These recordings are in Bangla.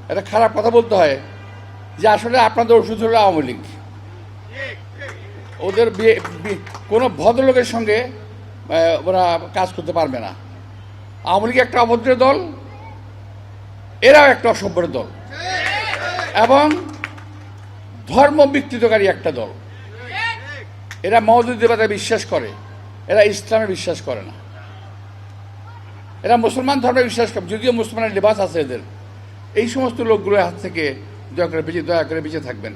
একটা খারাপ কথা বলতে হয় যে আসলে আপনাদের ওষুধ হলো আওয়ামী লীগ। ওদের কোনো ভদ্রলোকের সঙ্গে ওরা কাজ করতে পারবে না। আওয়ামী লীগ একটা অভদ্র দল, এরাও একটা অসভ্যের দল এবং ধর্ম বিকৃতকারী একটা দল। এরা মওদুদিবাদে বিশ্বাস করে, এরা ইসলামে বিশ্বাস করে না। এরা মুসলমান ধর্মে বিশ্বাস করে, যদিও মুসলমানের লিবাস আছে এদের। এই সমস্ত লোকগুলোর হাত থেকে দয়া করে বেঁচে থাকবেন।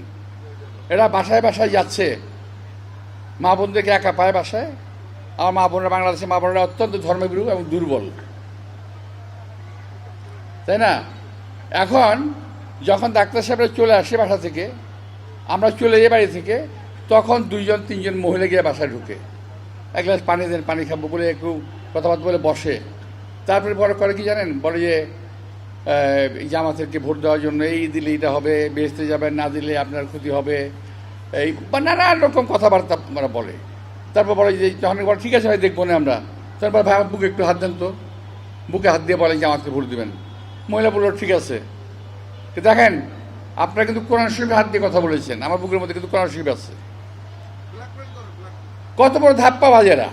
এরা বাসায় বাসায় যাচ্ছে, মা বোনদেরকে একা পায় বাসায়। আমার মা বোনরা, বাংলাদেশে মা বোনরা অত্যন্ত ধর্মভীরু এবং দুর্বল, তাই না? এখন যখন ডাক্তার সাহেবরা চলে আসে বাসা থেকে, আমরা চলে যাই বাড়ি থেকে, তখন 2-3জন মহিলা গিয়ে বাসায় ঢুকে এক গ্লাস পানি দেন, পানি খাবো বলে একটু কথাবার্তা বলে বসে। তারপরে পরে করে কি জানেন, বলে যে জামাতেরকে ভোট দেওয়ার জন্য এই দিলে এটা হবে, বেহেশতে যাবেন, না দিলে আপনার ক্ষতি হবে, এই বা নানান রকম কথাবার্তা আমরা বলে। তারপর বলে যে যখন বলে ঠিক আছে ভাই দেখবো না আমরা, তারপর ভাই আমার বুকে একটু হাত দেন তো, বুকে হাত দিয়ে বলেন জামাতকে ভোট দেবেন। মহিলা বললো ঠিক আছে। দেখেন আপনারা কিন্তু কোরআন শরীফে হাত দিয়ে কথা বলেছেন, আমার বুকের মধ্যে কিন্তু কোরআন শরীফ আছে। কত বড় ধাপ্পা বাজেরা,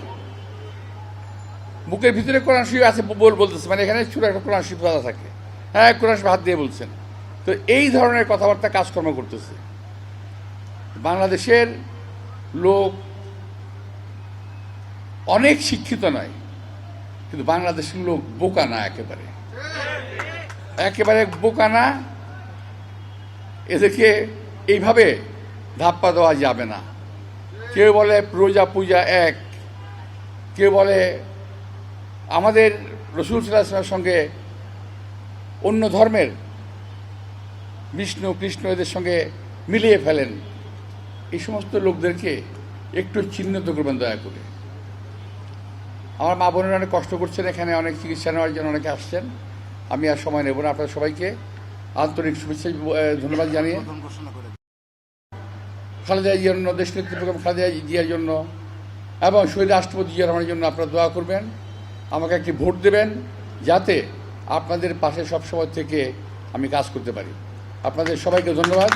বুকের ভিতরে কোরআন শরীফ আছে বলতেছে, মানে এখানে ছোট একটা কোরআন শরীফ দাদা থাকে, হ্যাঁ কোরআন শরীফ হাত দিয়ে বলছেন। তো এই ধরনের কথাবার্তা কাজকর্ম করতেছে। বাংলাদেশের লোক অনেক শিক্ষিত নয়, কিন্তু বাংলাদেশের লোক বোকা না, একেবারে বোকা না। এদেরকে এইভাবে ধাপ্পা দেওয়া যাবে না। কেউ বলে রোজা পূজা এক, কেউ বলে আমাদের রাসূল সাল্লাল্লাহু আলাইহি ওয়াসাল্লামের সঙ্গে অন্য ধর্মের বিষ্ণু কৃষ্ণ এদের সঙ্গে মিলিয়ে ফেলেন। এই সমস্ত লোকদেরকে একটু চিহ্নিত করবেন দয়া করে। আমার মা বোনেরা অনেক কষ্ট করছেন, এখানে অনেক চিকিৎসা নেওয়ার জন্য অনেকে আসছেন। আমি আর সময় নেব না। আপনাদের সবাইকে আন্তরিক শুভেচ্ছা ধন্যবাদ জানিয়ে খালেদা জিয়ার জন্য, দেশনেত্রী বেগম খালেদা জিয়ার জন্য এবং শহীদ রাষ্ট্রপতি জিয়া রহমানের জন্য আপনারা দোয়া করবেন। আমাকে একটি ভোট দেবেন যাতে আপনাদের পাশে সবসময় থেকে আমি কাজ করতে পারি। আপনাদের সবাইকে ধন্যবাদ।